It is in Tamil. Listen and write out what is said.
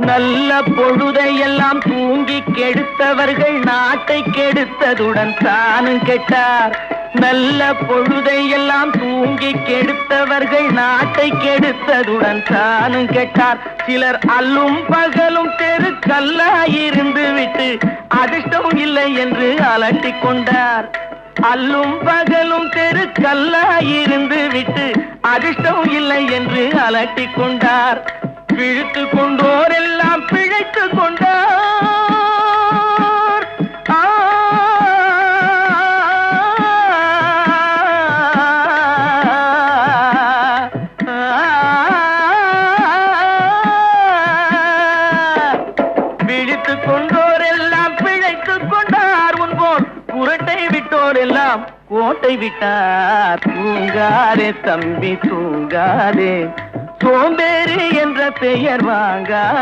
நல்ல பொழுதையெல்லாம் தூங்கி கெடுத்தவர்கள் நாட்டை கெடுத்ததுடன் தானும் கெட்டார். நல்ல பொழுதையெல்லாம் தூங்கி கெடுத்தவர்கள் நாட்டை கெடுத்ததுடன் தானும் கெட்டார். சிலர் அல்லும் பகலும் தெருக்கல்லாயிருந்து விட்டு அதிர்ஷ்டம் இல்லை என்று அலட்டிக் கொண்டார். அல்லும் பகலும் தெருக்கல்லாயிருந்து விட்டு அதிர்ஷ்டம் இல்லை என்று அலட்டிக் கொண்டார். பிழைத்து கொண்டோர் எல்லாம் பிழைத்து கொண்டார். பிழைத்து கொண்டோர் எல்லாம் பிழைத்து கொண்டார். உன்போல் குரட்டை விட்டோர் எல்லாம் கோட்டை விட்டார். தூங்காதே தம்பி தூங்காதே, சோம்பேறி என்ற பெயர் வாங்காதே.